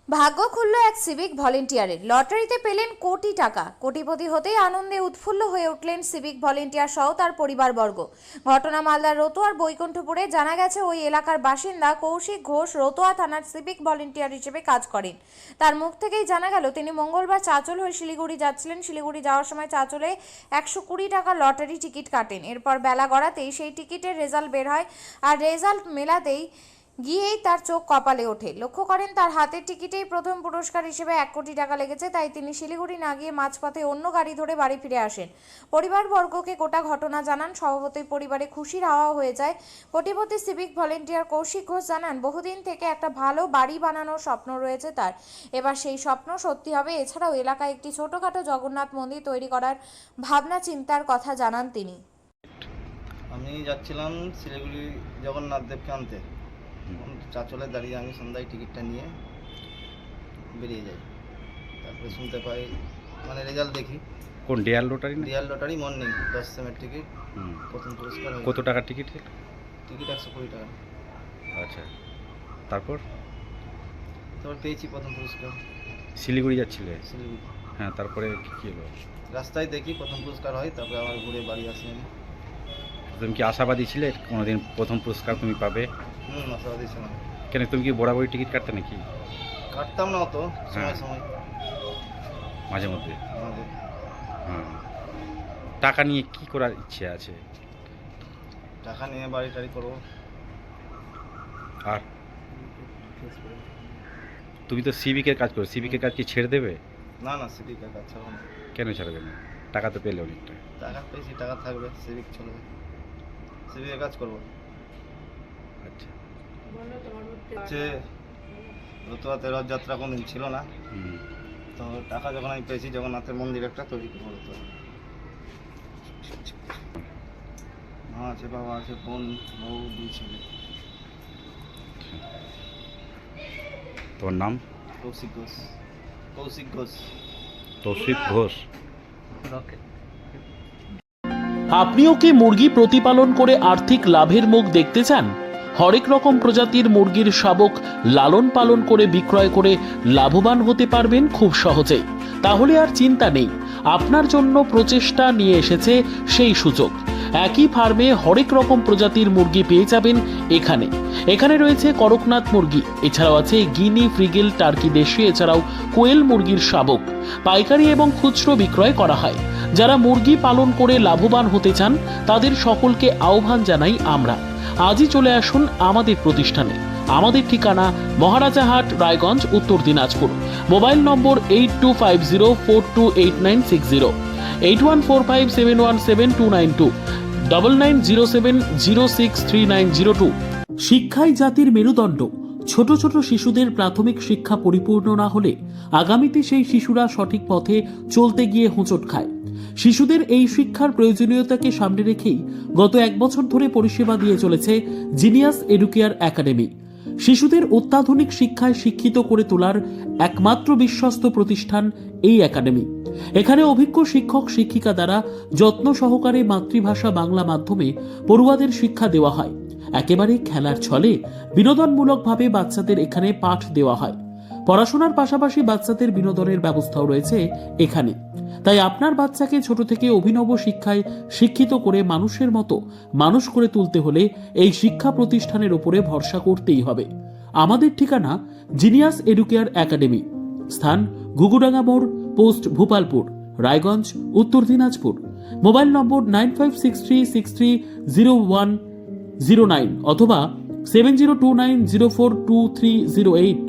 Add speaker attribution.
Speaker 1: ভাগ্য খুলল এক সিভিক ভলেন্টিয়ারের। লটারিতে পেলেন কোটি টাকা। কোটিপতি হতেই আনন্দে উৎফুল্ল হয়ে উঠলেন সিভিক ভলেন্টিয়ার সহ তার পরিবারবর্গ। ঘটনা মালদার রতুয়ার বৈকুণ্ঠপুরে। জানা গেছে ওই এলাকার বাসিন্দা কৌশিক ঘোষ রতুয়া থানার সিভিক ভলেন্টিয়ার হিসেবে কাজ করেন। তার মুখ থেকেই জানা গেল তিনি মঙ্গলবার চাঁচল হয়ে শিলিগুড়ি যাচ্ছিলেন। শিলিগুড়ি যাওয়ার সময় চাঁচলে 120 টাকা লটারি টিকিট কাটেন। এরপর বেলা গড়াতেই সেই টিকিটের রেজাল্ট বের হয়। আর রেজাল্ট মেলাতেই গিয়েই তার চোখ কপালে ওঠে। লক্ষ্য করেন তার হাতের টিকিটেই প্রথম পুরস্কার হিসেবে 1 কোটি টাকা লেগেছে। তাই তিনি শিলিগুড়ি না গিয়ে মাঝপথে অন্য গাড়ি ধরে বাড়ি ফিরে আসেন। পরিবারবর্গকে গোটা ঘটনা জানান। স্বভাবতই পরিবারে খুশির হাওয়া হয়ে যায়। কোটিপতি সিভিক ভলেন্টিয়ার কৌশিক ঘোষ জানান, বহুদিন থেকে একটা ভালো বাড়ি বানানোর স্বপ্ন রয়েছে তার। এবার সেই স্বপ্ন সত্যি হবে। এছাড়াও এলাকায় একটি ছোটখাটো জগন্নাথ মন্দির তৈরি করার ভাবনা চিন্তার কথা জানান তিনি।
Speaker 2: আমি যাচ্ছিলাম শিলিগুড়ি জগন্নাথ দেবকে আনতে। চাঁচলে দাঁড়িয়ে আমি সন্ধ্যায় টিকিটটা নিয়ে বেরিয়ে যাই। তারপরে শুনতে পাই রেজাল্ট দেখি।
Speaker 3: কোন dear lottery?
Speaker 2: Dear lottery morning 10 সেমের টিকিট। প্রথম পুরস্কার
Speaker 3: কত টাকার টিকিট?
Speaker 2: টিকিট 120 টাকা।
Speaker 3: আচ্ছা, তারপর
Speaker 2: পেয়েছি প্রথম পুরস্কার।
Speaker 3: শিলিগুড়ি যাচ্ছিলে?
Speaker 2: শিলিগুড়ি।
Speaker 3: হ্যাঁ, তারপরে কী হলো?
Speaker 2: রাস্তায় দেখি প্রথম পুরস্কার হয়, তারপরে আবার ঘুরে বাড়ি আসি আমি।
Speaker 3: তুমি কি আশাবাদী ছিলে কোনোদিন প্রথম পুরস্কার তুমি পাবে?
Speaker 2: আশাবাদী ছিলাম।
Speaker 3: কেন, তুমি কি বরাবরই টিকিট কাটতে নাকি?
Speaker 2: কাটতাম না অত, সময় সময়
Speaker 3: মাঝে মধ্যে।
Speaker 2: আমাদের
Speaker 3: হ্যাঁ, টাকা নিয়ে কি করার ইচ্ছে আছে?
Speaker 2: টাকা নিয়ে বাড়ি টাড়ি করবো।
Speaker 3: আর তুমি তো সিভিকের কাজ করো, সিভিকের কাজ কি ছেড়ে দেবে?
Speaker 2: না না, সিভিকের কাজ ছাড়বো না।
Speaker 3: কেন ছাড়বে না? টাকা তো পেলে অনেকটা।
Speaker 2: টাকা পেয়েছি, টাকা থাকবে, সিভিক চলবে, সিভিকের কাজ করবো।
Speaker 3: আচ্ছা,
Speaker 2: হচ্ছে রতুয়াতে রথযাত্রা কোনদিন ছিল না, তো টাকা যখন আমি পেয়েছি জগন্নাথের মন্দির একটা তৈরি করবো। রতুয়া মা আছে, বাবা আছে, বোন, বউ, 2 ছেলে।
Speaker 3: তোমার নাম?
Speaker 2: কৌশিক ঘোষ। কৌশিক ঘোষ।
Speaker 3: তৌশিক ঘোষ।
Speaker 4: আপনিও কি মুরগি প্রতিপালন করে আর্থিক লাভের মুখ দেখতে চান? হরেক রকম প্রজাতির মুরগির শাবক লালন পালন করে বিক্রয় করে লাভবান হতে পারবেন খুব সহজেই। তাহলে আর চিন্তা নেই, আপনার জন্য প্রচেষ্টা নিয়ে এসেছে সেই সুযোগ। একই ফার্মে হরেক রকম প্রজাতির মুরগি পেয়ে যাবেন এখানে রয়েছে করকনাথ মুরগি, এছাড়াও আছে গিনি, ফ্রিগেল, টার্কি দেশি, এছাড়াও কোয়েল মুরগির শাবক। পাইকারি এবং খুচরো বিক্রয় করা হয়। যারা মুরগি পালন করে লাভবান হতে চান তাদের সকলকে আহ্বান জানাই আমরা। আজই চলে আসুন আমাদের প্রতিষ্ঠানে। আমাদের ঠিকানা মহারাজাহাট, রায়গঞ্জ, উত্তর দিনাজপুর। মোবাইল নম্বর 8250428960, 8145717292, 9907063902। শিক্ষাই জাতির মেরুদণ্ড। ছোট ছোট শিশুদের প্রাথমিক শিক্ষা পরিপূর্ণ না হলে আগামীতে সেই শিশুরা সঠিক পথে চলতে গিয়ে হোঁচট খায়। শিশুদের এই শিক্ষার প্রয়োজনীয়তাকে সামনে রেখেই গত 1 বছর ধরে পরিষেবা দিয়ে চলেছে জিনিয়াস এডুকেয়ার একাডেমি। শিশুদের অত্যাধুনিক শিক্ষায় শিক্ষিত করে তোলার একমাত্র বিশ্বস্ত প্রতিষ্ঠান এই একাডেমি। এখানে অভিজ্ঞ শিক্ষক শিক্ষিকা দ্বারা যত্ন সহকারে মাতৃভাষা বাংলা মাধ্যমে পড়ুয়াদের শিক্ষা দেওয়া হয়। একেবারে খেলার ছলে বিনোদনমূলকভাবে বাচ্চাদের এখানে পাঠ দেওয়া হয়। পড়াশোনার পাশাপাশি বাচ্চাদের বিনোদনের ব্যবস্থাও রয়েছে এখানে। তাই আপনার বাচ্চাকে ছোট থেকে অভিনব শিক্ষায় শিক্ষিত করে মানুষের মতো মানুষ করে তুলতে হলে এই শিক্ষা প্রতিষ্ঠানের উপরে ভরসা করতেই হবে। আমাদের ঠিকানা জিনিয়াস এডুকেয়ার একাডেমি, স্থান ঘুঘুডাঙ্গা মোড়, পোস্ট ভূপালপুর, রায়গঞ্জ, উত্তর দিনাজপুর। মোবাইল নম্বর 9563630109 অথবা 7029042308।